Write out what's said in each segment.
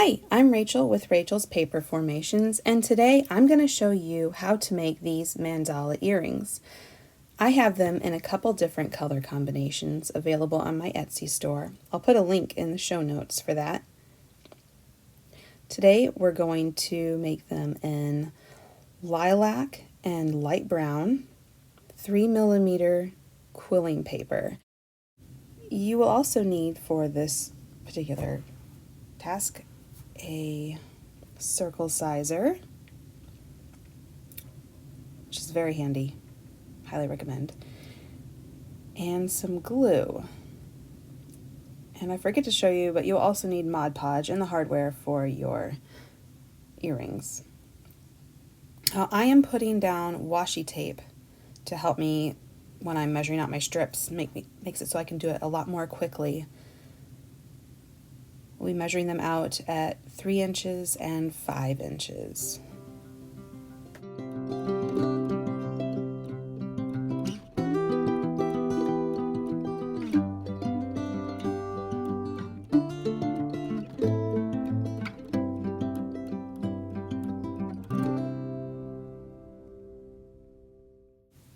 Hi, I'm Rachel with Rachel's Paper Formations, and today I'm going to show you how to make these mandala earrings. I have them in a couple different color combinations available on my Etsy store. I'll put a link in the show notes for that. Today we're going to make them in lilac and light brown, 3mm quilling paper. You will also need for this particular task a circle sizer, which is very handy, highly recommend, and some glue. And I forget to show you, but you'll also need Mod-Podge and the hardware for your earrings. Now, I am putting down washi tape to help me when I'm measuring out my strips, makes it so I can do it a lot more quickly. We'll be measuring them out at 3 inches and 5 inches.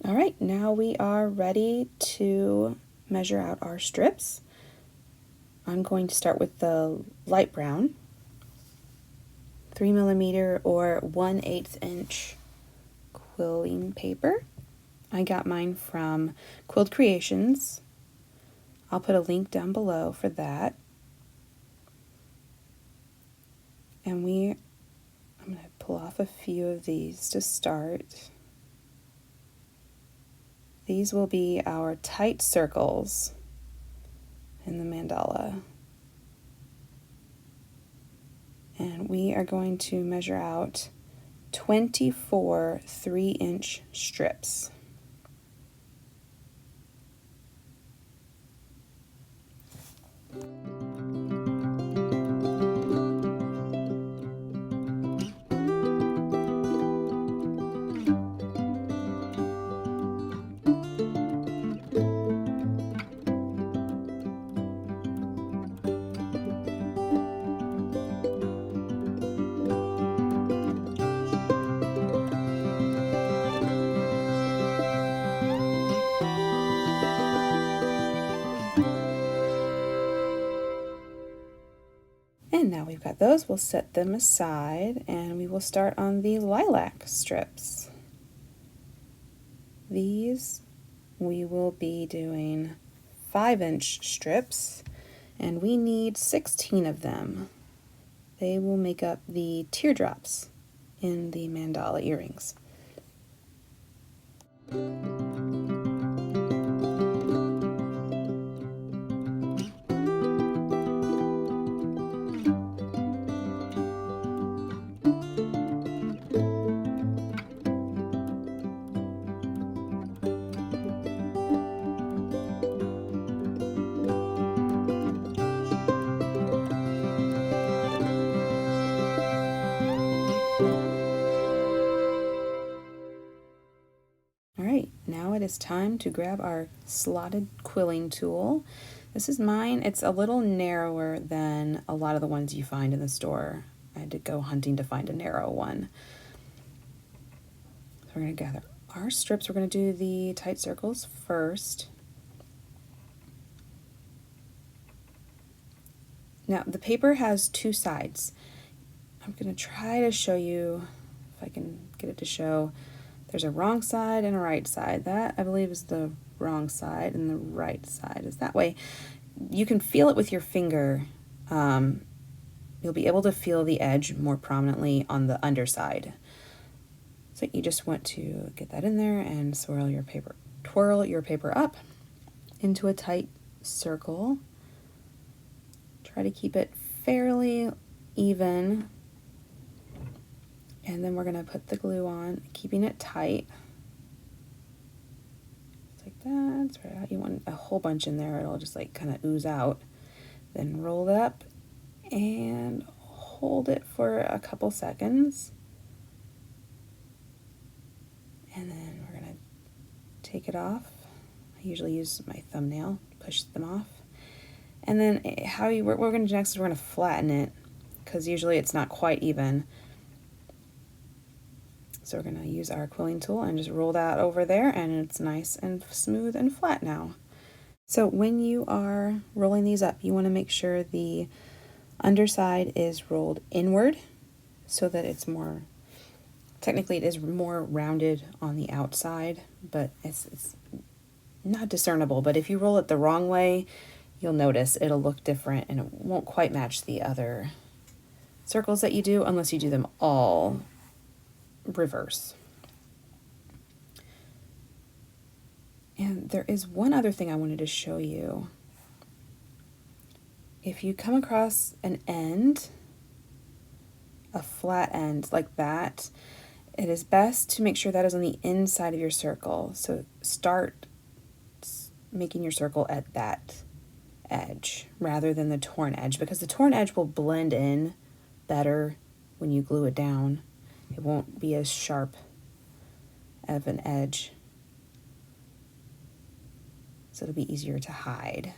All right, now we are ready to measure out our strips. I'm going to start with the light brown, 3mm or 1/8 inch quilling paper. I got mine from Quilled Creations. I'll put a link down below for that. And I'm going to pull off a few of these to start. These will be our tight circles in the mandala. And we are going to measure out 24 3-inch strips. And now we've got those, we'll set them aside and we will start on the lilac strips. These we will be doing 5-inch strips and we need 16 of them. They will make up the teardrops in the mandala earrings. Alright, now it is time to grab our slotted quilling tool. This is mine. It's a little narrower than a lot of the ones you find in the store. I had to go hunting to find a narrow one. So we're going to gather our strips. We're going to do the tight circles first. Now, the paper has two sides. I'm going to try to show you, if I can get it to show. There's a wrong side and a right side. That, I believe, is the wrong side, and the right side is that way. You can feel it with your finger. You'll be able to feel the edge more prominently on the underside. So you just want to get that in there and twirl your paper up into a tight circle. Try to keep it fairly even. And then we're going to put the glue on, keeping it tight. Just like that. Spread it out. You want a whole bunch in there. It'll just like kind of ooze out. Then roll it up and hold it for a couple seconds. And then we're going to take it off. I usually use my thumbnail to push them off. And then what we're going to do next is we're going to flatten it because usually it's not quite even. So we're going to use our quilling tool and just roll that over there, and it's nice and smooth and flat now. So when you are rolling these up, you want to make sure the underside is rolled inward so that it's more, technically it is more rounded on the outside, but it's not discernible. But if you roll it the wrong way, you'll notice it'll look different and it won't quite match the other circles that you do unless you do them all reverse. And there is one other thing I wanted to show you. If you come across an end, a flat end like that, it is best to make sure that is on the inside of your circle. So start making your circle at that edge rather than the torn edge, because the torn edge will blend in better when you glue it down. It won't be as sharp of an edge, so it'll be easier to hide.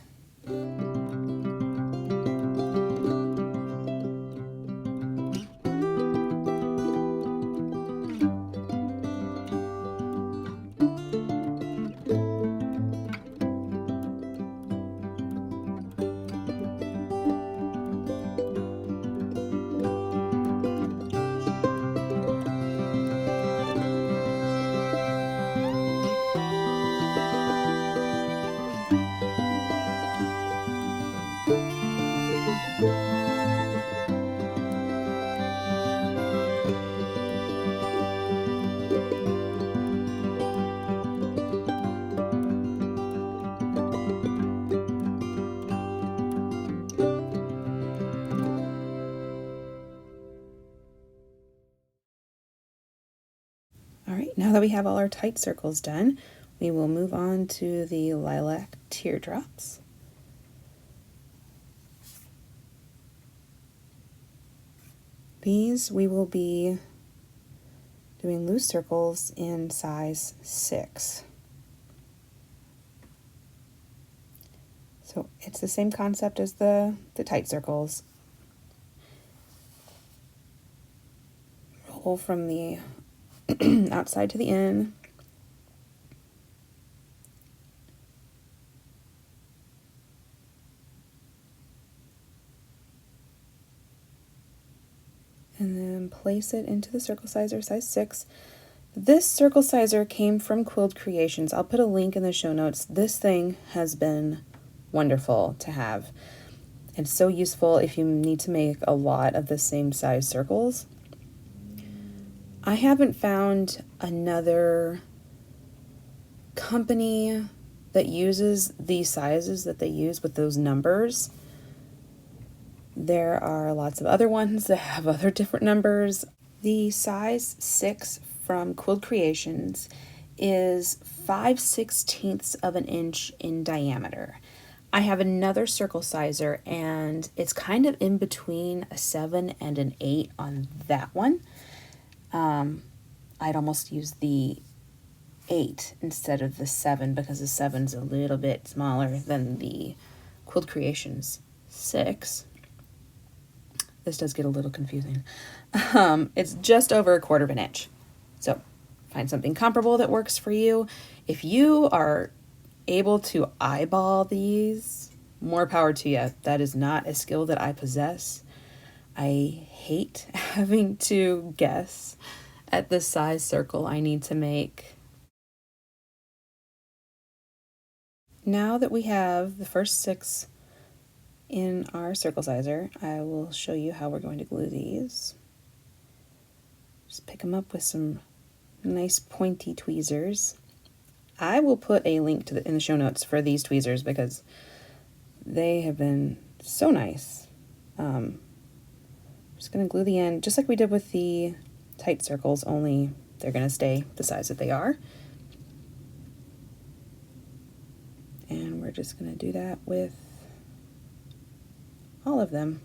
All right, now that we have all our tight circles done, we will move on to the lilac teardrops. These we will be doing loose circles in size 6. So it's the same concept as the tight circles. Roll from the outside to the in. And then place it into the circle sizer, size 6. This circle sizer came from Quilled Creations. I'll put a link in the show notes. This thing has been wonderful to have. It's so useful if you need to make a lot of the same size circles. I haven't found another company that uses these sizes that they use with those numbers. There are lots of other ones that have other different numbers. The size 6 from Quilled Creations is 5/16 of an inch in diameter. I have another circle sizer and it's kind of in between a 7 and an 8 on that one. I'd almost use the 8 instead of the 7 because the 7's a little bit smaller than the Quilled Creations 6. This does get a little confusing. It's just over a 1/4 of an inch. So find something comparable that works for you. If you are able to eyeball these, more power to you. That is not a skill that I possess. I hate having to guess at the size circle I need to make. Now that we have the first 6 in our circle sizer, I will show you how we're going to glue these. Just pick them up with some nice pointy tweezers. I will put a link in the show notes for these tweezers because they have been so nice. I'm just going to glue the end just like we did with the tight circles, only they're going to stay the size that they are. And we're just going to do that with all of them.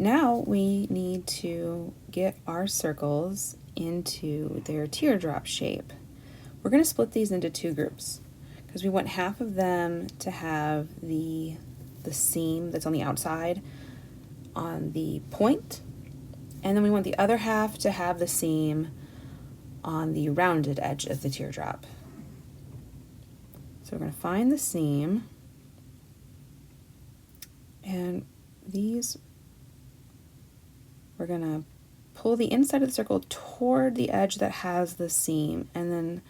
now we need to get our circles into their teardrop shape. We're going to split these into two groups because we want half of them to have the seam that's on the outside on the point, and then we want the other half to have the seam on the rounded edge of the teardrop. So we're going to find the seam, and these, we're going to pull the inside of the circle toward the edge that has the seam, and then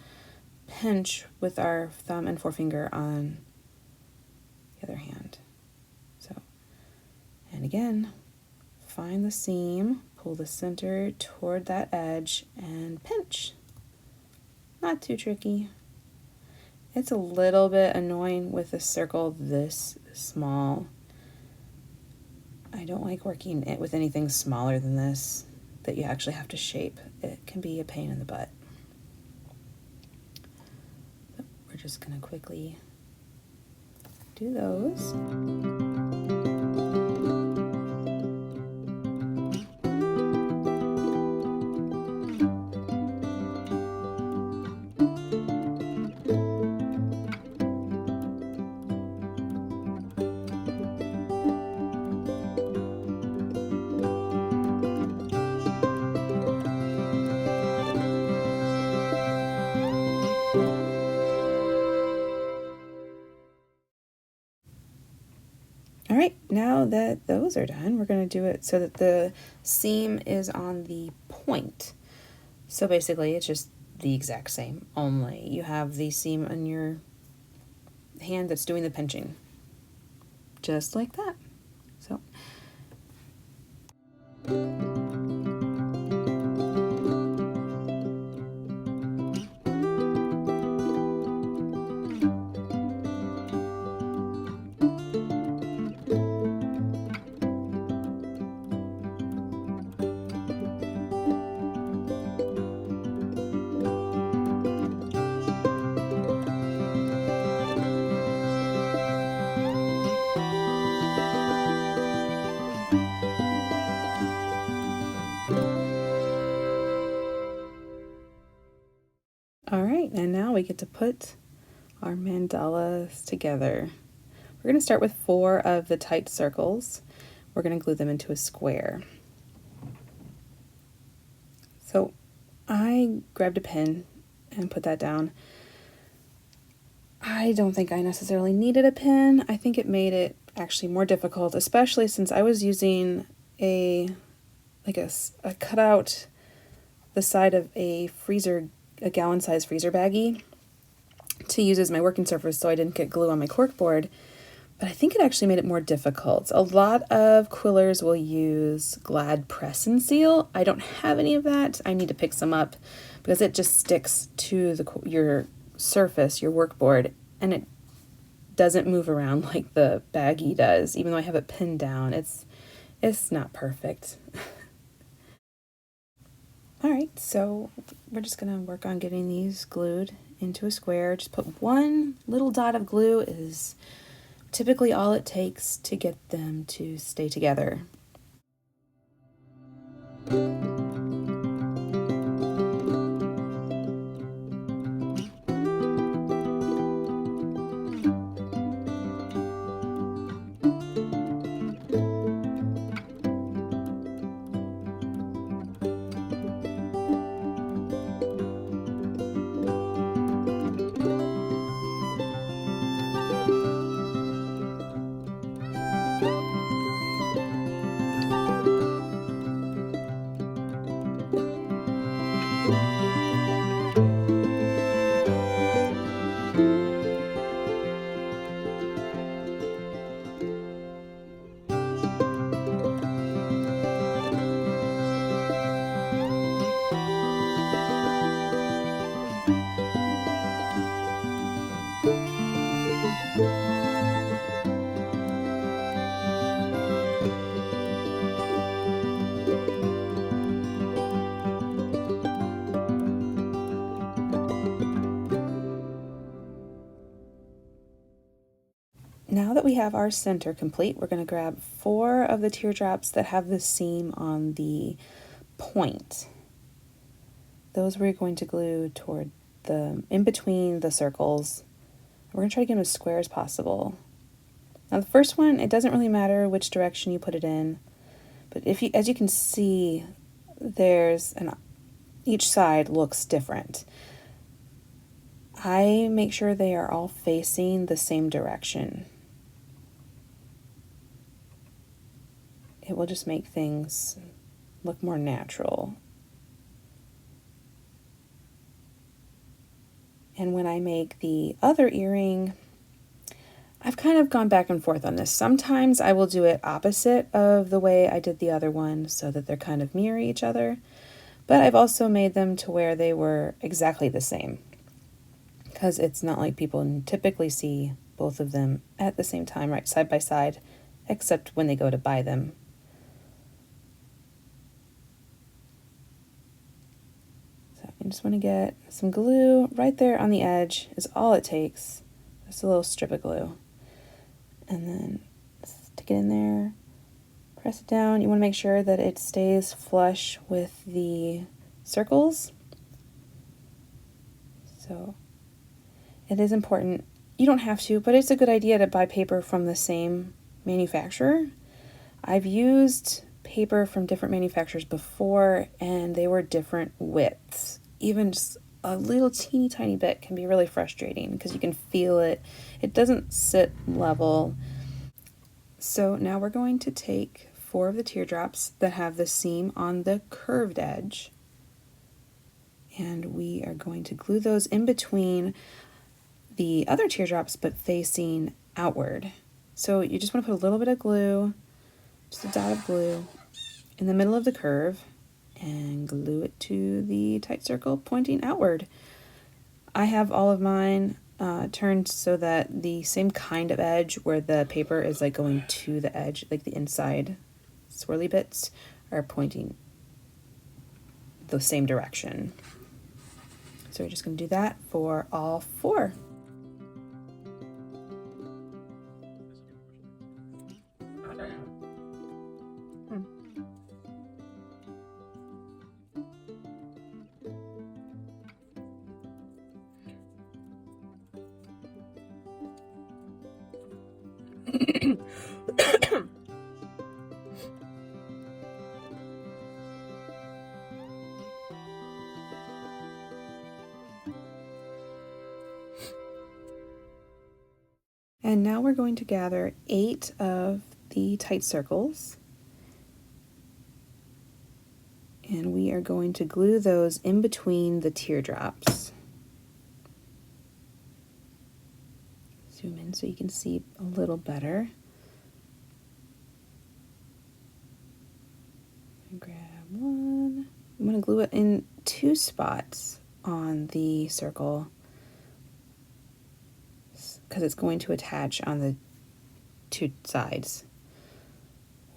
pinch with our thumb and forefinger on the other hand. So, and again, find the seam, pull the center toward that edge, and pinch. Not too tricky. It's a little bit annoying with a circle this small. I don't like working it with anything smaller than this that you actually have to shape. It can be a pain in the butt. But we're just going to quickly do those. All right, now that those are done, we're going to do it so that the seam is on the point. So basically, it's just the exact same, only you have the seam on your hand that's doing the pinching. Just like that. So. All right, and now we get to put our mandalas together. We're going to start with 4 of the tight circles. We're going to glue them into a square. So I grabbed a pen and put that down. I don't think I necessarily needed a pen. I think it made it actually more difficult, especially since I was using a cutout, the side of a gallon-sized freezer baggie to use as my working surface so I didn't get glue on my corkboard, but I think it actually made it more difficult. A lot of quillers will use Glad Press and Seal. I don't have any of that. I need to pick some up because it just sticks to your surface, your workboard, and it doesn't move around like the baggie does. Even though I have it pinned down, it's not perfect. All right, so we're just gonna work on getting these glued into a square. Just put one little dot of glue is typically all it takes to get them to stay together. that we have our center complete, we're going to grab 4 of the teardrops that have the seam on the point. Those we're going to glue toward the, in between the circles. We're going to try to get them as square as possible. Now the first one, it doesn't really matter which direction you put it in, but if you, as you can see, there's an, each side looks different. I make sure they are all facing the same direction. It will just make things look more natural. And when I make the other earring, I've kind of gone back and forth on this. Sometimes I will do it opposite of the way I did the other one so that they're kind of mirror each other. But I've also made them to where they were exactly the same, because it's not like people typically see both of them at the same time, right, side by side, except when they go to buy them. So I just want to get some glue right there on the edge is all it takes. Just a little strip of glue. And then stick it in there, press it down. You want to make sure that it stays flush with the circles. So it is important. You don't have to, but it's a good idea to buy paper from the same manufacturer. I've used paper from different manufacturers before, and they were different widths. Even just a little teeny tiny bit can be really frustrating because you can feel it. It doesn't sit level. So now we're going to take 4 of the teardrops that have the seam on the curved edge, and we are going to glue those in between the other teardrops but facing outward. So you just want to put a little bit of glue, just a dot of glue, in the middle of the curve and glue it to the tight circle pointing outward. I have all of mine turned so that the same kind of edge where the paper is like going to the edge, like the inside swirly bits, are pointing the same direction. So we're just going to do that for all 4. And now we're going to gather 8 of the tight circles, and we are going to glue those in between the teardrops. Zoom in so you can see a little better. Grab one. I'm going to glue it in 2 spots on the circle, because it's going to attach on the 2 sides.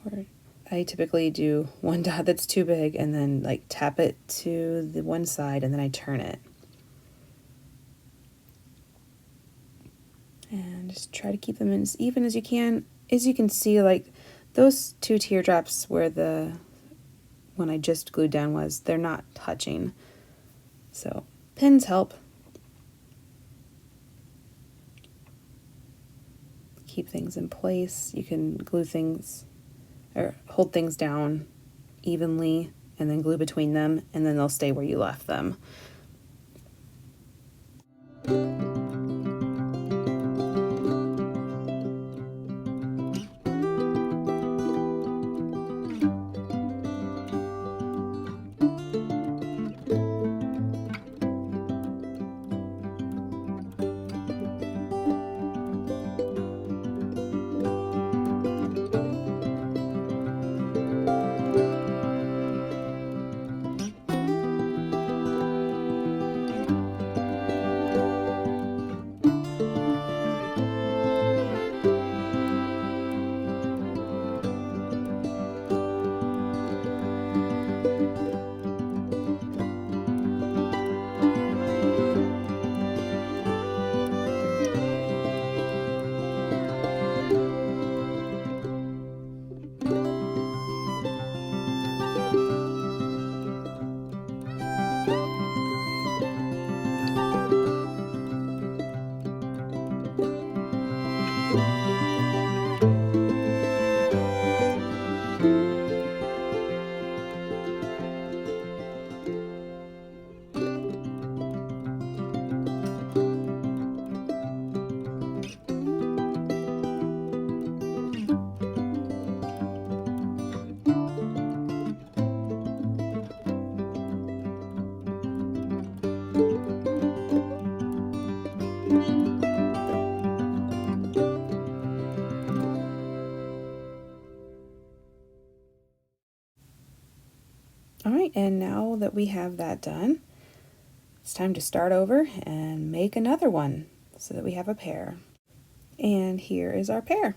Or I typically do one dot that's too big and then like tap it to the one side and then I turn it. And just try to keep them in as even as you can. As you can see, like those 2 teardrops where the one I just glued down was, they're not touching. So pins help. Keep things in place. You can glue things or hold things down evenly and then glue between them, and then they'll stay where you left them. and now that we have that done, it's time to start over and make another one so that we have a pair. And here is our pair.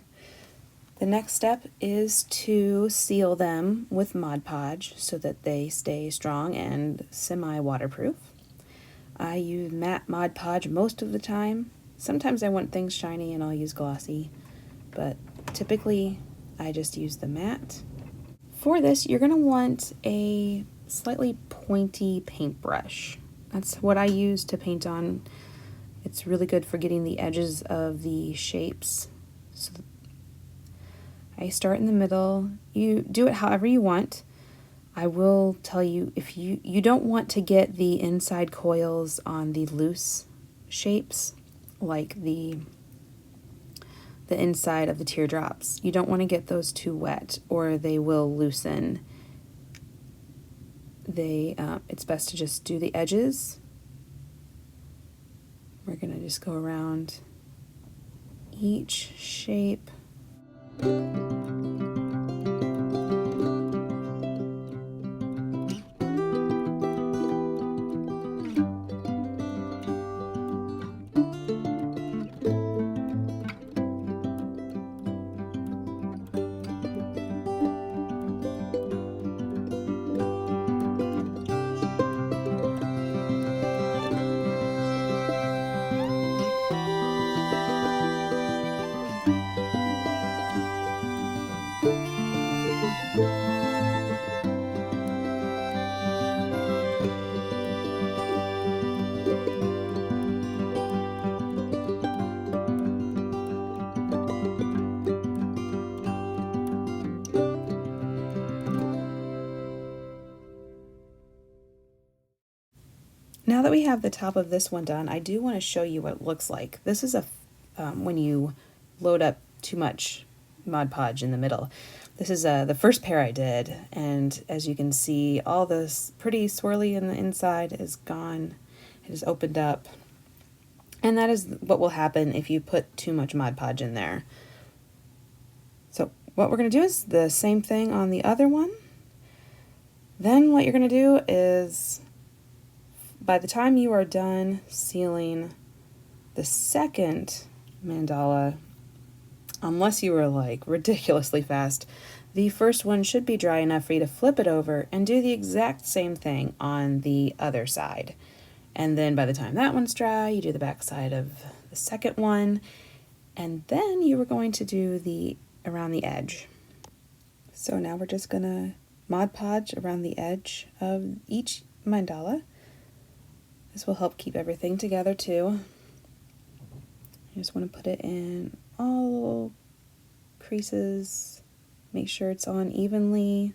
The next step is to seal them with Mod-Podge so that they stay strong and semi-waterproof. I use matte Mod-Podge most of the time. Sometimes I want things shiny and I'll use glossy, but typically I just use the matte. For this, you're going to want a slightly pointy paintbrush. That's what I use to paint on. It's really good for getting the edges of the shapes. So I start in the middle. You do it however you want. I will tell you, if you don't want to get the inside coils on the loose shapes, like the inside of the teardrops. You don't want to get those too wet or they will loosen. It's best to just do the edges. We're going to just go around each shape. Now that we have the top of this one done, I do want to show you what it looks like. This is when you load up too much Mod-Podge in the middle. This is the first pair I did, and as you can see, all this pretty swirly in the inside is gone. It is opened up, and that is what will happen if you put too much Mod-Podge in there. So what we're going to do is the same thing on the other one. Then what you're going to do is, by the time you are done sealing the second mandala, unless you were like ridiculously fast, the first one should be dry enough for you to flip it over and do the exact same thing on the other side. And then by the time that one's dry, you do the back side of the second one, and then you were going to do the around the edge. So now we're just gonna Mod-Podge around the edge of each mandala. This will help keep everything together too. You just want to put it in all little creases. Make sure it's on evenly.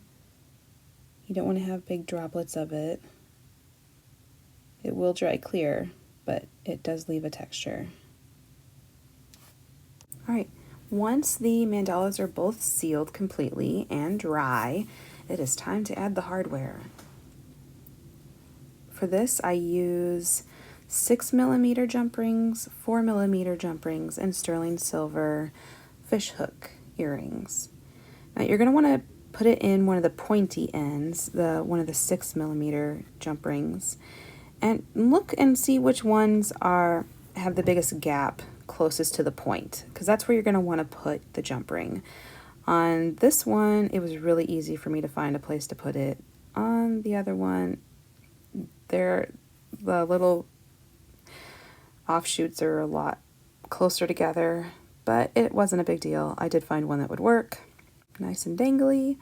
You don't want to have big droplets of it. It will dry clear, but it does leave a texture. Alright, once the mandalas are both sealed completely and dry, it is time to add the hardware. For this, I use 6mm jump rings, 4mm jump rings, and sterling silver fishhook earrings. Now you're going to want to put it in one of the pointy ends, one of the 6mm jump rings, and look and see which ones have the biggest gap closest to the point, because that's where you're going to want to put the jump ring. On this one, it was really easy for me to find a place to put it. On the other one, the little offshoots are a lot closer together, but it wasn't a big deal. I did find one that would work, nice and dangly.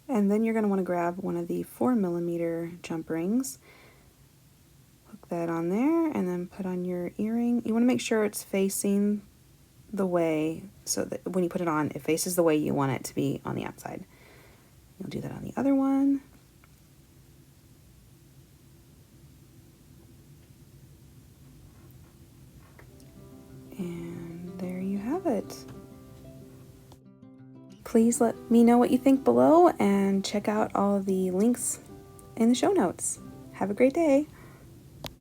And then you're going to want to grab one of the 4mm jump rings, hook that on there, and then put on your earring. You want to make sure it's facing the way, so that when you put it on, it faces the way you want it to be on the outside. You'll do that on the other one. And there you have it. Please let me know what you think below and check out all the links in the show notes. Have a great day.